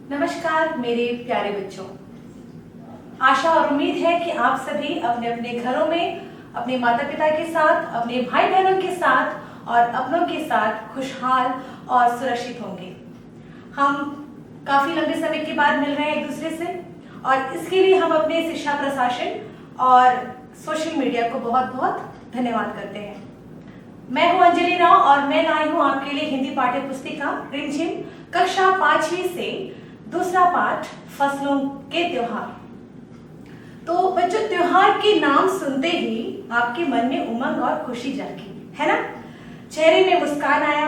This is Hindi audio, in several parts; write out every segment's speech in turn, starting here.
नमस्कार मेरे प्यारे बच्चों। आशा और उम्मीद है कि आप सभी अपने अपने घरों में अपने माता पिता के साथ, अपने भाई बहनों के साथ और अपनों के साथ खुशहाल और सुरक्षित होंगे। हम काफी लंबे समय के बाद मिल रहे हैं एक दूसरे से और इसके लिए हम अपने शिक्षा प्रशासन और सोशल मीडिया को बहुत बहुत धन्यवाद करते हैं। मैं हूं अंजलि राव और मैं लाई हूं आपके लिए हिंदी पाठ्य पुस्तिका रिमझिम कक्षा 5वीं से दूसरा पाठ फसलों के त्योहार। तो बच्चों, त्योहार के नाम सुनते ही आपके मन में उमंग और खुशी जागी, है ना? चेहरे में मुस्कान आया।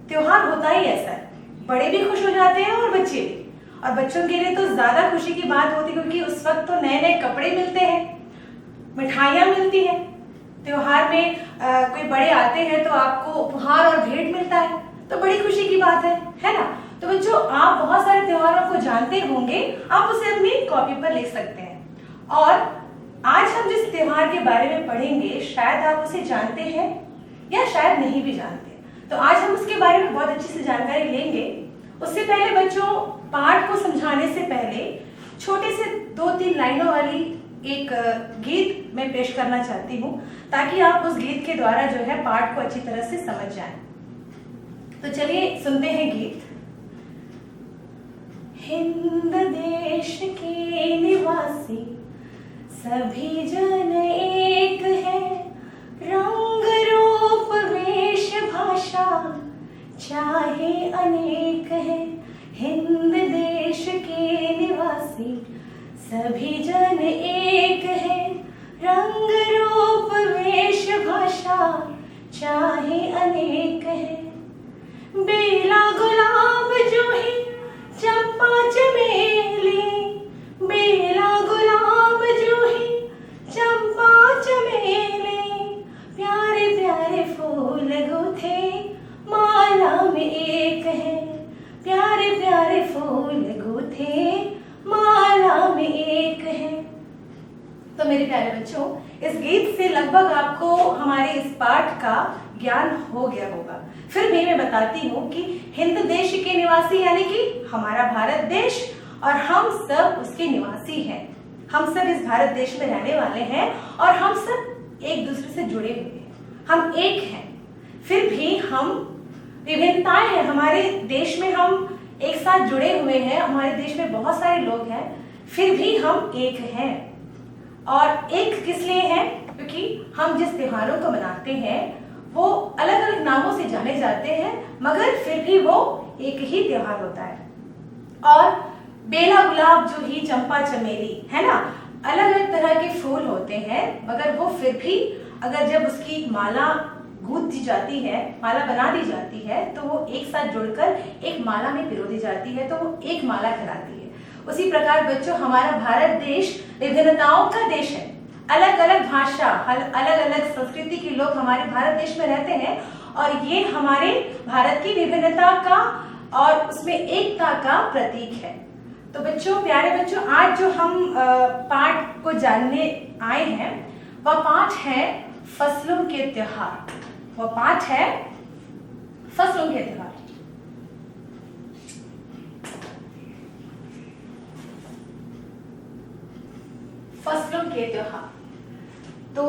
त्योहार होता ही ऐसा है, बड़े भी खुश हो जाते हैं और बच्चे भी। और बच्चों के लिए तो ज्यादा खुशी की बात होती है क्योंकि उस वक्त तो नए नए कपड़े मिलते हैं, मिठाइयाँ मिलती हैं। त्योहार में कोई बड़े आते हैं तो आपको उपहार और भेंट मिलता है, तो बड़ी खुशी की बात है ना? तो बच्चों, आप बहुत सारे त्योहारों को जानते होंगे, आप उसे अपनी कॉपी पर लिख सकते हैं। और आज हम जिस त्योहार के बारे में पढ़ेंगे शायद आप उसे जानते हैं या शायद नहीं भी जानते, तो आज हम उसके बारे में बहुत अच्छी से जानकारी लेंगे। उससे पहले बच्चों, पाठ को समझाने से पहले छोटे से 2-3 लाइनों वाली एक गीत मैं पेश करना चाहती हूँ ताकि आप उस गीत के द्वारा जो है पाठ को अच्छी तरह से समझ जाएं। तो चलिए सुनते हैं गीत। हिंद देश के निवासी सभी जन एक है, रंग रूप वेश भाषा चाहे अनेक है। हिंद देश के निवासी सभी जन एक है, रंग रूप वेश भाषा चाहे अनेक है। बेला गुलाब जूही चंपा चमेली, बेला गुलाब जूही चंपा चमेली, प्यारे प्यारे फूल गुथे माला में एक है, प्यारे प्यारे फूल गुथे माला में एक है। तो मेरे प्यारे बच्चों, इस गीत से लगभग आपको हमारे इस पाठ का ज्ञान हो गया होगा। फिर भी मैं बताती हूँ कि हिंद देश के निवासी यानी कि हमारा भारत देश, और हम सब उसके निवासी हैं। हम सब इस भारत देश में रहने वाले हैं और हम सब एक दूसरे से जुड़े हुए हैं, हम एक हैं। फिर भी हम विभिन्नताएं हैं हमारे देश में, हम एक साथ जुड़े हुए हैं, हमारे देश में बहुत सारे लोग हैं, फिर भी हम एक हैं। और एक किस लिए है? क्योंकि हम जिस त्योहारों को मनाते हैं वो अलग अलग नामों से जाने जाते हैं, मगर फिर भी वो एक ही त्योहार होता है। और बेला गुलाब जूही चंपा चमेली, है ना, अलग अलग तरह के फूल होते हैं, मगर वो फिर भी अगर जब उसकी माला गूंथ दी जाती है, माला बना दी जाती है, तो वो एक साथ जुड़कर एक माला में पिरो दी जाती है, तो वो एक माला कहलाती है। उसी प्रकार बच्चों, हमारा भारत देश विभिन्नताओं का देश है। अलग अलग भाषा, अलग अलग संस्कृति के लोग हमारे भारत देश में रहते हैं और ये हमारे भारत की विभिन्नता का और उसमें एकता का प्रतीक है। तो बच्चों, प्यारे बच्चों, आज जो हम पाठ को जानने आए हैं वह पाठ है फसलों के त्योहार। वह पाठ है फसलों के त्योहार। फसलों के त्योहार। तो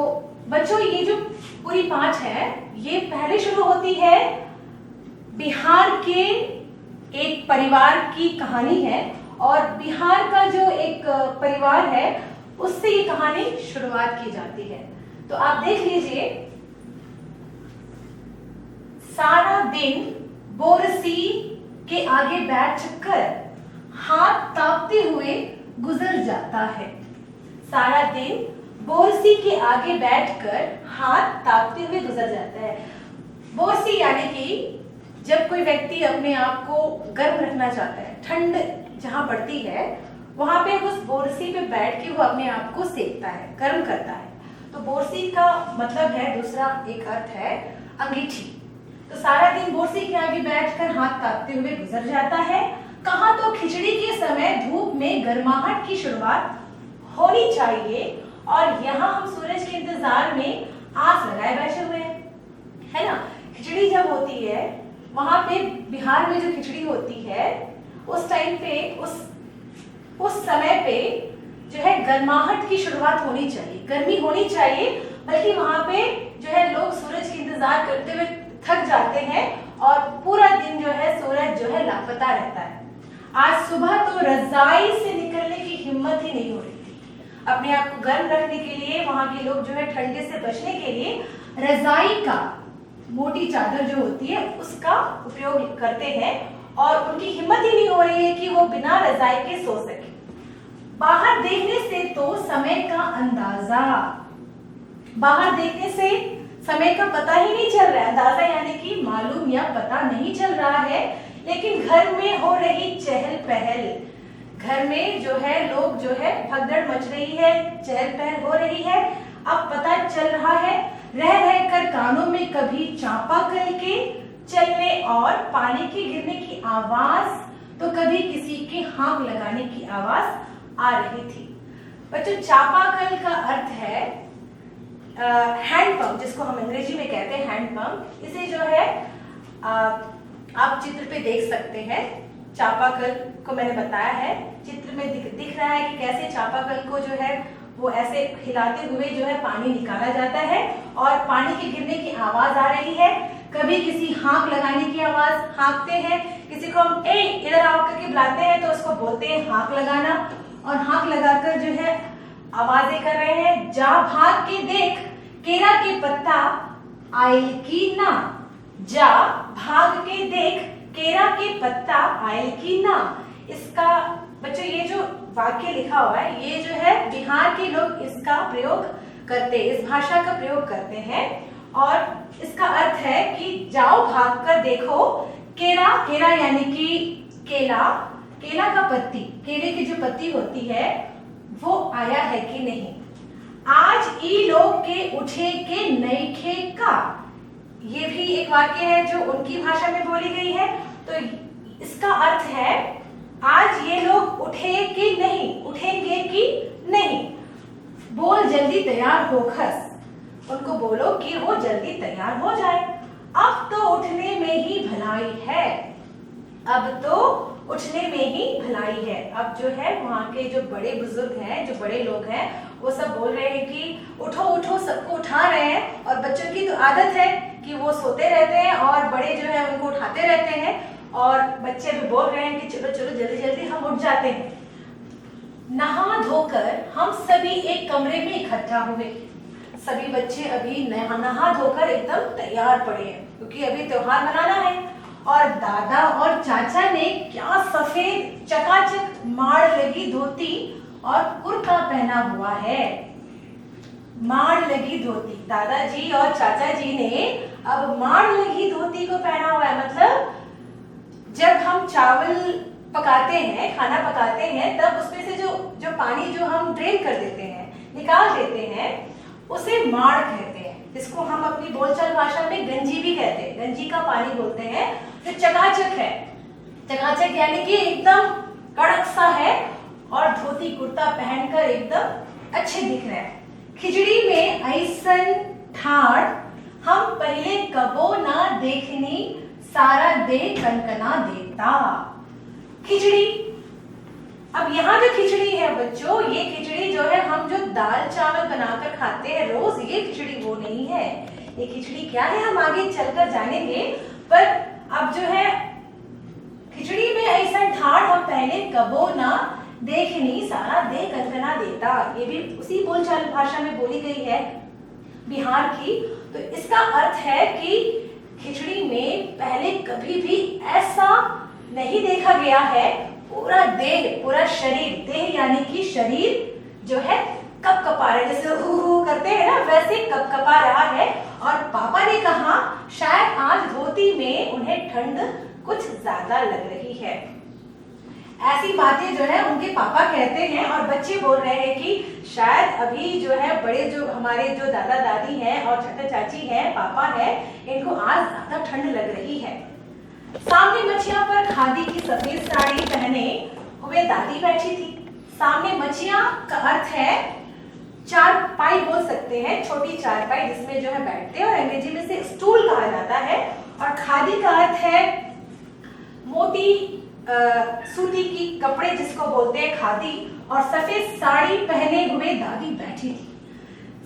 बच्चों, ये जो पूरी पाठ है ये पहले शुरू होती है बिहार के एक परिवार की कहानी है, और बिहार का जो एक परिवार है उससे ये कहानी शुरुआत की जाती है। तो आप देख लीजिए, सारा दिन बोरसी के आगे बैठकर हाथ तापते हुए गुजर जाता है। सारा दिन बोरसी के आगे बैठकर हाथ तापते हुए गुजर जाता है। बोरसी यानी कि जब कोई व्यक्ति अपने आप को गर्म रखना चाहता है, ठंड जहां पड़ती है वहां पे उस बोरसी पे बैठ के वो अपने आप को सेकता है, गर्म करता है। तो बोरसी का मतलब है, दूसरा एक अर्थ है अंगीठी। तो सारा दिन बोरसी के आगे बैठकर हाथ तापते हुए गुजर जाता है। कहाँ तो खिचड़ी के समय धूप में गर्माहट की शुरुआत होनी चाहिए और यहाँ हम सूरज के इंतजार में आस लगाए बैठे हुए हैं, है ना। खिचड़ी जब होती है वहां पे बिहार में जो खिचड़ी होती है उस टाइम पे उस समय पे जो है गर्माहट की शुरुआत होनी चाहिए, गर्मी होनी चाहिए, बल्कि वहां पे जो है लोग सूरज की इंतजार करते हुए थक जाते हैं और पूरा दिन जो है सूरज जो है लापता रहता है। आज सुबह तो रजाई से निकलने की हिम्मत ही नहीं हो रही थी। अपने आप को गर्म रखने के लिए वहां के लोग जो है ठंडे से बचने के लिए रजाई का, मोटी चादर जो होती है उसका उपयोग करते हैं और उनकी हिम्मत ही नहीं हो रही है कि वो बिना रजाई के सो सके। बाहर देखने से तो समय का अंदाजा, बाहर देखने से समय का पता ही नहीं चल रहा है, अंदाजा यानी कि मालूम या पता नहीं चल रहा है, लेकिन घर में हो रही चहल पहल, घर में जो है लोग जो है भगदड़ मच रही है, चहल पहल हो रही है। अब पता चल रहा है, रह रहकर कानों में कभी चापाकल के चलने और पानी के गिरने की आवाज, तो कभी किसी के हाँक लगाने की आवाज आ रही थी। बच्चों, चापाकल का अर्थ है हैंडपंप, जिसको हम अंग्रेजी में कहते हैं हैंडपंप। इसे जो है आप चित्र पे देख सकते हैं। चापाकल को मैंने बताया है, चित्र में दिख रहा है कि कैसे चापाकल को जो है वो ऐसे हिलाते हुए जो है पानी निकाला जाता है और पानी के गिरने की आवाज आ रही है। कभी किसी हाँक लगाने की आवाज, हाँकते हैं, किसी को हम ए इधर आओ करके बुलाते हैं तो उसको बोलते हैं हाँक लगाना, और हाँक लगाकर जो है आवाजें कर रहे हैं। जा भाग के देख केरा के पत्ता आयल की ना, जा भाग के देख केरा के पत्ता आयल की ना। इसका बच्चों ये जो वाक्य लिखा हुआ है, ये जो है बिहार के लोग इसका प्रयोग करते हैं, इस भाषा का प्रयोग करते हैं और इसका अर्थ है कि जाओ भाग कर देखो केरा, केरा यानी कि केला, केला का पत्ती, केले की जो पत्ती होती है वो आया है कि नहीं। आज ई लोग के उठे के नईखे का, ये भी एक वाक्य है जो उनकी भाषा में बोली गई है। तो इसका अर्थ है आज ये लोग उठे कि नहीं, उठेंगे कि नहीं। बोल जल्दी तैयार हो खस, उनको बोलो कि वो जल्दी तैयार हो जाए। अब तो उठने में ही भलाई है, अब तो उठने में ही भलाई है। अब जो है वहाँ के जो बड़े बुजुर्ग हैं, जो बड़े लोग हैं, वो सब बोल रहे हैं कि उठो उठो, सबको उठा रहे हैं। और बच्चों की तो आदत है कि वो सोते रहते हैं और बड़े जो है उनको उठाते रहते हैं, और बच्चे भी बोल रहे हैं कि चलो चलो जल्दी जल्दी हम उठ जाते हैं। नहा धोकर हम सभी एक कमरे में इकट्ठा हुए। सभी बच्चे अभी नहा धोकर एकदम तैयार पड़े हैं, क्योंकि अभी त्योहार मनाना है। और दादा और चाचा ने क्या सफेद चकाचक माड़ लगी धोती और कुर्ता पहना हुआ है। माड़ लगी धोती, दादाजी और चाचा जी ने अब माड़ लगी धोती को पहना हुआ है। मतलब जब हम चावल पकाते हैं, खाना पकाते हैं, तब उसमें से जो पानी जो हम ड्रेन कर देते हैं, निकाल देते हैं, उसे माड़ कहते हैं। इसको हम अपनी बोलचाल भाषा में गंजी भी कहते हैं, गंजी का पानी बोलते हैं। जो चकाचक है, चकाचक यानी कि एकदम कड़क सा है और धोती कुर्ता पहनकर एकदम अच्छे दिख रहे हैं। खिचड़ी में ऐसन ठाड़ हम पहले कबो ना देखनी, सारा दे कनकना देता। खिचड़ी, अब यहाँ जो खिचड़ी है बच्चों, ये खिचड़ी जो है हम जो दाल चावल बनाकर खाते हैं रोज, ये खिचड़ी वो नहीं है। ये खिचड़ी क्या है हम आगे चलकर जानेंगे। पर अब जो है खिचड़ी में ऐसा ठाड़ हम पहले कबो ना देखनी, सारा दे कनकना देता। ये भी उसी बोलचाल भाषा में बोली गई है बिहार की। तो इसका अर्थ है कि खिचड़ी में पहले कभी भी ऐसा नहीं देखा गया है। पूरा देह, पूरा शरीर, देह यानी कि शरीर जो है कपकपा रहा है, जैसे हु करते हैं ना, वैसे कपकपा रहा है। और पापा ने कहा शायद आज धोती में उन्हें ठंड कुछ ज्यादा लग रही है। ऐसी बातें जो है उनके पापा कहते हैं और बच्चे बोल रहे हैं कि शायद अभी जो है बड़े जो हमारे जो दादा दादी हैं और चाचा चाची हैं, पापा है, इनको आज ज्यादा ठंड लग रही है। सामने मछिया पर खादी की सफेद साड़ी पहने हुए दादी बैठी थी। सामने मछिया का अर्थ है चारपाई बोल सकते हैं, छोटी चारपाई जिसमें जो है बैठते हैं, और अंग्रेजी में से स्टूल कहा जाता है। और खादी का अर्थ है मोटी सूती की कपड़े जिसको बोलते हैं खादी, और सफेद साड़ी पहने हुए दादी बैठी थी।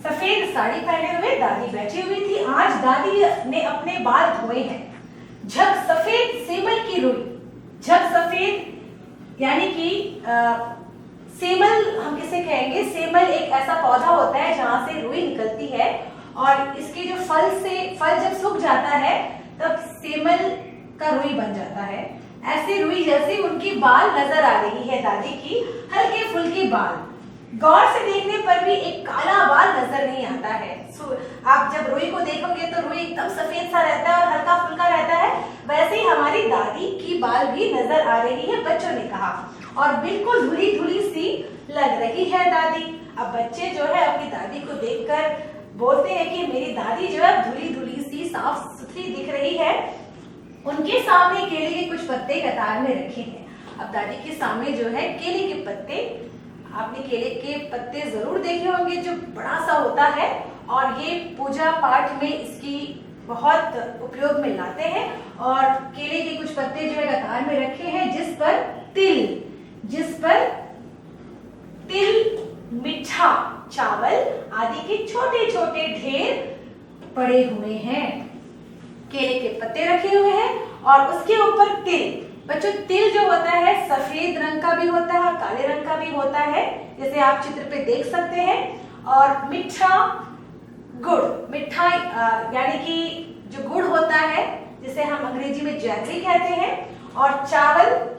सफेद साड़ी पहने हुए दादी बैठी हुई थी। आज दादी ने अपने बाल धोए हैं। झक सफेद सेमल की रुई, झक सफेद यानी कि सेमल हम किसे कहेंगे? सेमल एक ऐसा पौधा होता है जहां से रुई निकलती है, और इसके जो फल जब सूख जाता है तब सेमल का रुई बन जाता है। ऐसे रुई जैसे उनकी बाल नजर आ रही है दादी की, हल्के फुल्के बाल। गौर से देखने पर भी एक काला बाल नजर नहीं आता है। आप जब रुई को देखोगे तो रुई एकदम सफेद सा रहता है और हल्का फुल्का रहता है, वैसे ही हमारी दादी की बाल भी नजर आ रही है, बच्चों ने कहा, और बिल्कुल धुली धुली सी लग रही है दादी। अब बच्चे जो है अपनी दादी को देखकर बोलते हैं कि मेरी दादी जो है धुली धुली सी साफ सुथरी दिख रही है। उनके सामने केले के कुछ पत्ते कतार में रखे हैं। अब दादी के सामने जो है केले के पत्ते, आपने केले के पत्ते जरूर देखे होंगे, जो बड़ा सा होता है, और ये पूजा पाठ में इसकी बहुत उपयोग में लाते हैं। और केले के कुछ पत्ते जो है कतार में रखे हैं, जिस पर तिल, मीठा चावल आदि के छोटे छोटे ढेर पड़े हुए हैं। केले के पत्ते रखे हुए हैं और उसके ऊपर तिल। बच्चों, तिल जो होता है सफेद रंग का भी होता है और काले रंग का भी होता है, जैसे आप चित्र पे देख सकते हैं। और मीठा गुड़, मिठाई यानी कि जो गुड़ होता है जिसे हम अंग्रेजी में जैगरी कहते हैं, और चावल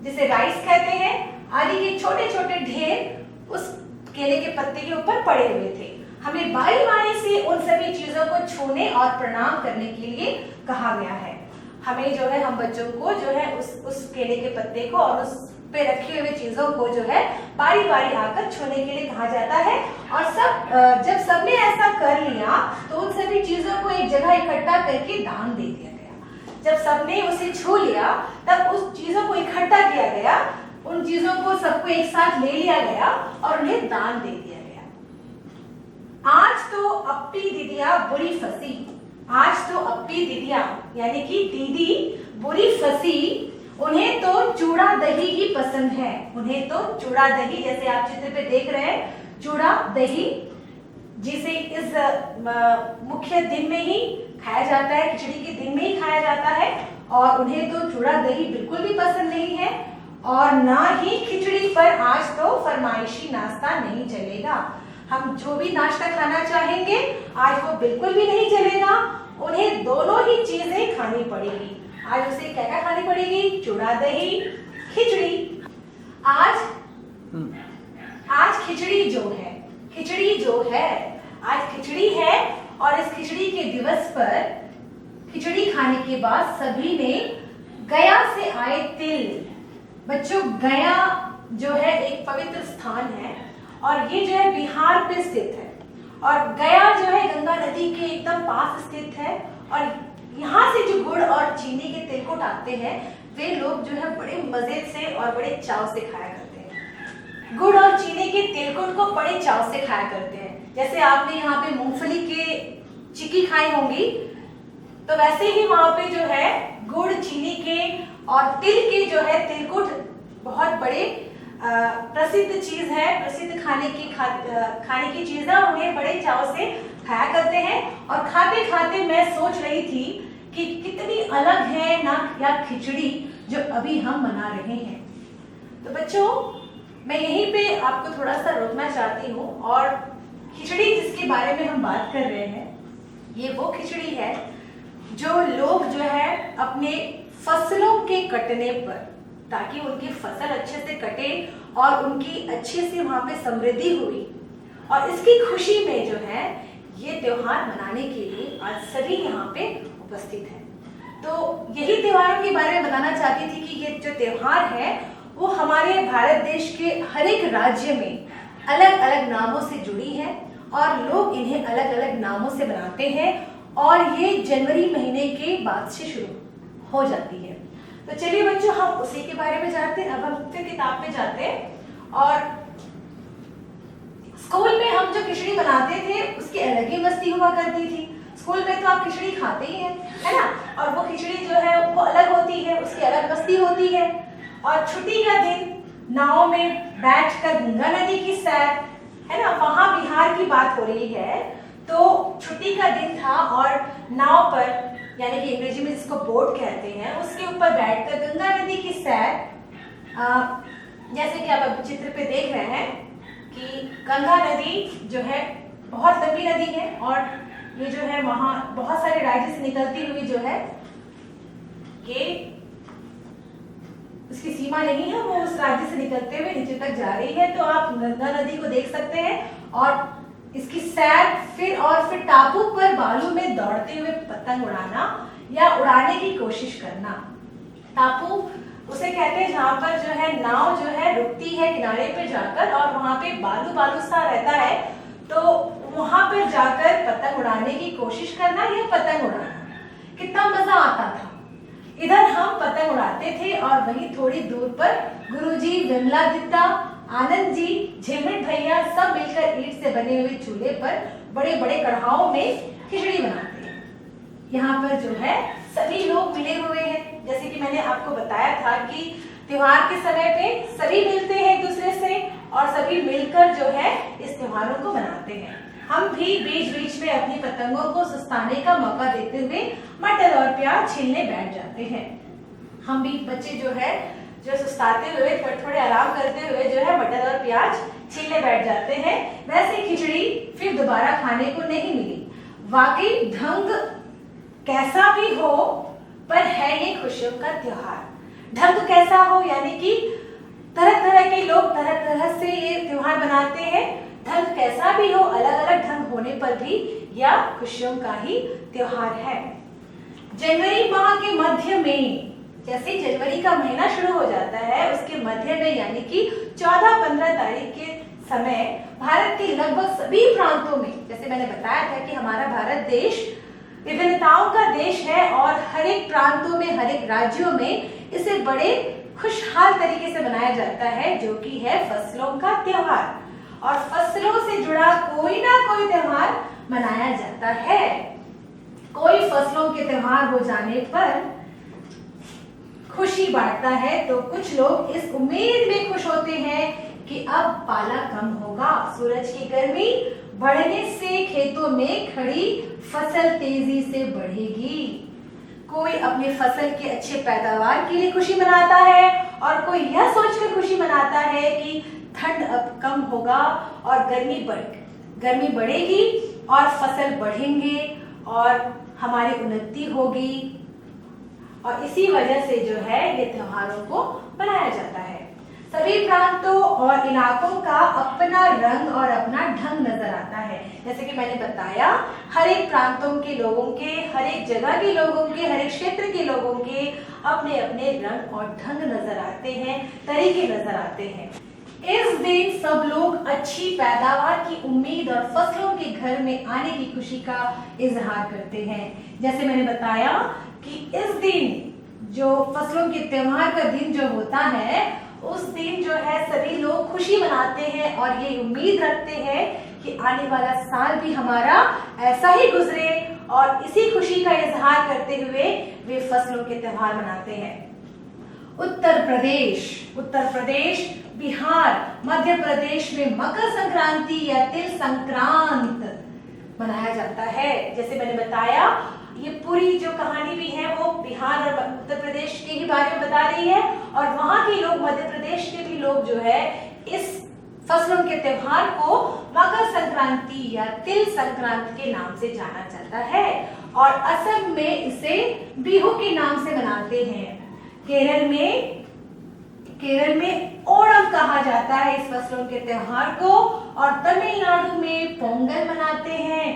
जिसे राइस कहते हैं, आदि के छोटे छोटे ढेर उस केले के पत्ते के ऊपर पड़े हुए थे। हमें बारी बारी से उन सभी चीजों को छूने और प्रणाम करने के लिए कहा गया है। हमें जो है, हम बच्चों को जो है उस केले के पत्ते को और उस पे रखे हुए चीजों को जो है बारी बारी आकर छूने के लिए कहा जाता है। और जब सबने ऐसा कर लिया तो उन सभी चीजों को एक जगह इकट्ठा करके दान दे दिया गया। जब सबने उसे छू लिया तब उस चीजों को इकट्ठा किया गया, उन चीजों को सबको एक साथ ले लिया गया और उन्हें दान दे दिया गया। आज तो अप्पी दीदिया बुरी फंसी, आज तो अप्पी दीदिया यानी कि दीदी बुरी फंसी, उन्हें तो चूड़ा दही ही पसंद है। उन्हें तो चूड़ा दही, जैसे आप चित्र पे देख रहे हैं, चूड़ा दही जिसे इस मुख्य दिन में ही खाया जाता है, खिचड़ी के दिन में ही खाया जाता है, और उन्हें तो चूड़ा दही बिल्कुल भी पसंद नहीं है। और ना ही खिचड़ी पर आज तो फरमाइशी नाश्ता नहीं चलेगा। हम जो भी नाश्ता खाना चाहेंगे आज वो बिल्कुल भी नहीं चलेगा, उन्हें दोनों ही चीजें खानी पड़ेगी। आज उसे क्या क्या खानी पड़ेगी? चूड़ा दही, खिचड़ी। आज खिचड़ी जो है आज खिचड़ी है, और इस खिचड़ी के दिवस पर खिचड़ी खाने के बाद सभी ने गया से आए तिल। बच्चों, गया जो है एक पवित्र स्थान है और ये जो है बिहार पे स्थित है, और गया जो है गंगा नदी के एकदम पास स्थित है। और यहाँ से जो गुड़ और चीनी के तिलकुट आते हैं वे लोग जो है बड़े मजे से और बड़े चाव से खाया करते हैं। गुड़ और चीनी के तिलकुट को बड़े चाव से खाया करते हैं। जैसे आपने यहाँ पे मूंगफली के चिक्की खाई होंगी, तो वैसे ही वहां पे जो है गुड़, चीनी के और तिल के जो है तिलकुट बहुत बड़े प्रसिद्ध चीज है, प्रसिद्ध खाने की चीज है, उन्हें बड़े चाव से खाया करते हैं। और खाते खाते मैं सोच रही थी कि कितनी अलग है ना या खिचड़ी जो अभी हम मना रहे हैं। तो बच्चों, मैं यहीं पे आपको थोड़ा सा रोकना चाहती हूँ, और खिचड़ी जिसके बारे में हम बात कर रहे हैं, ये वो खिचड़ी है जो लोग जो है अपने फसलों के कटने पर, ताकि उनकी फसल अच्छे से कटे और उनकी अच्छे से वहां पे समृद्धि हुई, और इसकी खुशी में जो है ये त्योहार मनाने के लिए आज सभी यहाँ पे उपस्थित हैं। तो यही त्योहारों के बारे में बताना चाहती थी कि ये जो त्योहार है वो हमारे भारत देश के हर एक राज्य में अलग अलग नामों से जुड़ी है, और लोग इन्हें अलग अलग नामों से मनाते हैं, और ये जनवरी महीने के बाद से शुरू हो जाती है। तो चलिए बच्चों, हम उसी के बारे में जानते हैं। अब हम फिर किताब में जाते हैं, और स्कूल में हम जो खिचड़ी बनाते थे उसकी अलग ही मस्ती हुआ करती थी। स्कूल में तो आप खिचड़ी खाते ही हैं, है ना, और वो खिचड़ी जो है वो अलग होती है, उसकी अलग मस्ती होती है। और छुट्टी का दिन नाव में बैठकर गंगा नदी की सैर, है ना, वहां बिहार की बात हो रही है। तो छुट्टी का दिन था और नाव पर, यानी कि अंग्रेजी में जिसको बोट कहते हैं, उसके ऊपर बैठकर गंगा नदी की सैर, जैसे कि आप अब चित्र पे देख रहे हैं कि गंगा नदी जो है बहुत लंबी नदी है और ये जो है वहां बहुत सारे राज्य से निकलती हुई जो है ये उसकी सीमा नहीं है, वो उस राज्य से निकलते हुए नीचे तक जा रही है। तो आप गंगा नदी को देख सकते हैं और इसकी सैर, फिर टापू पर बालू में दौड़ते हुए पतंग उड़ाना या उड़ाने की कोशिश करना। टापू उसे कहते हैं जहां पर जो है नाव जो है रुकती है किनारे पे जाकर और वहां पे बालू बालू सा रहता है, तो वहां पर जाकर पतंग उड़ाने की कोशिश करना या पतंग उड़ाना। कितना मजा आता था। इधर हम पतंग उड़ाते थे और वहीं थोड़ी दूर पर गुरुजी, विमला दीदा, आनंद जी, झिलमिट भैया सब मिलकर ईंट से बने हुए चूल्हे पर बड़े बड़े कढ़ाओं में खिचड़ी बनाते हैं। यहाँ पर जो है सभी लोग मिले हुए हैं। जैसे कि मैंने आपको बताया था कि त्योहार के समय पे सभी मिलते हैं एक दूसरे से और सभी मिलकर जो है इस त्योहारों को मनाते हैं। हम भी बीच बीच में अपनी पतंगों को सुस्ताने का मौका देते हुए मटर और प्याज छीलने बैठ जाते हैं। हम भी बच्चे जो है जो सुस्ताते हुए थोड़े आराम करते हुए जो है मटर और प्याज छीलने बैठ जाते हैं। वैसे खिचड़ी फिर दोबारा खाने को नहीं मिली। वाकई ढंग कैसा भी हो पर है ये खुशियों का त्योहार। ढंग कैसा हो यानी कि तरह तरह के लोग तरह तरह से ये त्योहार बनाते हैं। ढंग कैसा भी हो, अलग अलग ढंग होने पर भी यह खुशियों का ही त्योहार है। जनवरी माह के मध्य में, जैसे जनवरी का महीना शुरू हो जाता है उसके मध्य में यानी कि 14-15 तारीख के समय भारत के लगभग सभी प्रांतों में, जैसे मैंने बताया था कि हमारा भारत देश विभिन्नताओं का देश है और हर एक प्रांतों में, हर एक राज्यों में इसे बड़े खुशहाल तरीके से मनाया जाता है, जो कि है फसलों का त्योहार। और फसलों से जुड़ा कोई ना कोई त्योहार मनाया जाता है। कोई फसलों के त्योहार हो जाने पर खुशी बांटता है, तो कुछ लोग इस उम्मीद में खुश होते हैं कि अब पाला कम होगा, सूरज की गर्मी बढ़ने से खेतों में खड़ी फसल तेजी से बढ़ेगी। कोई अपने फसल के अच्छे पैदावार के लिए खुशी मनाता है और कोई यह सोचकर खुशी मनाता है कि ठंड अब कम होगा और गर्मी बढ़ेगी और फसल बढ़ेंगे और हमारी उन्नति होगी। और इसी वजह से जो है ये त्योहारों को मनाया जाता है। सभी प्रांतों और इलाकों का अपना रंग और अपना ढंग नजर आता है। जैसे कि मैंने बताया, हर एक प्रांतों के लोगों के, हर एक जगह के लोगों के, हर एक क्षेत्र के लोगों के अपने अपने रंग और ढंग नजर आते हैं, तरीके नजर आते हैं। इस दिन सब लोग अच्छी पैदावार की उम्मीद और फसलों के घर में आने की खुशी का इजहार करते हैं। जैसे मैंने बताया कि इस दिन जो फसलों के त्योहार का दिन जो होता है, उस दिन जो है सभी लोग खुशी मनाते हैं और ये उम्मीद रखते हैं कि आने वाला साल भी हमारा ऐसा ही गुजरे और इसी खुशी का इजहार करते हुए वे फसलों के त्योहार मनाते हैं। उत्तर प्रदेश, बिहार, मध्य प्रदेश में मकर संक्रांति या तिल संक्रांत मनाया जाता है। जैसे मैंने बताया, ये पूरी जो कहानी भी है वो बिहार और उत्तर प्रदेश के ही बारे में बता रही है और वहां के लोग, मध्य प्रदेश के भी लोग जो है इस फसलों के त्योहार को मकर संक्रांति या तिल संक्रांति के नाम से जाना जाता है और असम में इसे बिहू के नाम से मनाते हैं। केरल में ओणम कहा जाता है इस फसलों के त्योहार को और तमिलनाडु में पोंगल मनाते हैं।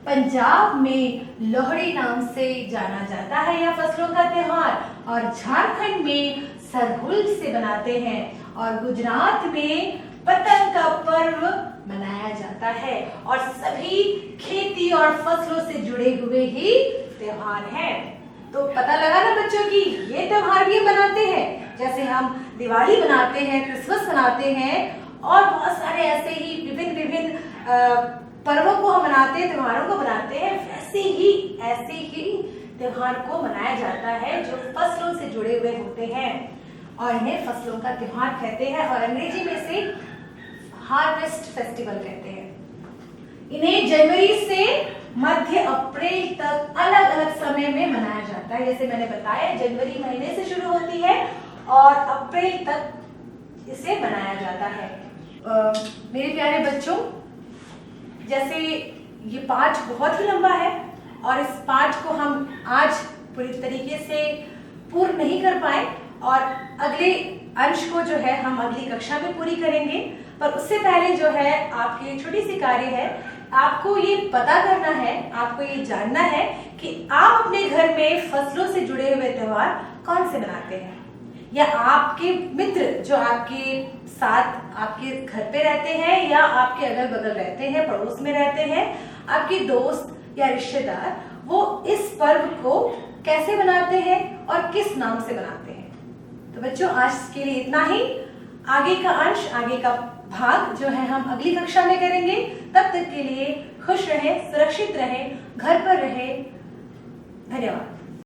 पंजाब में लोहड़ी नाम से जाना जाता है यह फसलों का त्योहार और झारखंड में सरहुल से बनाते हैं और गुजरात में पतंग का पर्व मनाया जाता है और सभी खेती और फसलों से जुड़े हुए ही त्योहार हैं। तो पता लगा ना बच्चों की ये त्योहार भी बनाते हैं, जैसे हम दिवाली मनाते हैं, क्रिसमस मनाते हैं और बहुत सारे ऐसे ही विभिन्न पर्वों को हम मनाते हैं, त्योहारों को मनाते हैं। ऐसे ही त्योहार को मनाया जाता है जो फसलों से जुड़े हुए होते हैं। और इन्हें फसलों का त्योहार कहते हैं और अंग्रेजी में से हार्वेस्ट फेस्टिवल कहते हैं। इन्हें जनवरी से मध्य अप्रैल तक अलग अलग समय में मनाया जाता है। जैसे मैंने बताया, जनवरी महीने से शुरू होती है और अप्रैल तक इसे मनाया जाता है। मेरे प्यारे बच्चों, जैसे ये पाठ बहुत ही लंबा है और इस पाठ को हम आज पूरी तरीके से पूर्ण नहीं कर पाए और अगले अंश को जो है हम अगली कक्षा में पूरी करेंगे। पर उससे पहले जो है आपकी छोटी सी कार्य है, आपको ये पता करना है, आपको ये जानना है कि आप अपने घर में फसलों से जुड़े हुए त्योहार कौन से मनाते हैं, या आपके मित्र जो आपके साथ आपके घर पे रहते हैं या आपके अगल बगल रहते हैं, पड़ोस में रहते हैं, आपके दोस्त या रिश्तेदार, वो इस पर्व को कैसे मनाते हैं और किस नाम से मनाते हैं। तो बच्चों, आज के लिए इतना ही। आगे का अंश, आगे का भाग जो है हम अगली कक्षा में करेंगे। तब तक के लिए खुश रहें, सुरक्षित रहें, घर पर रहें। धन्यवाद।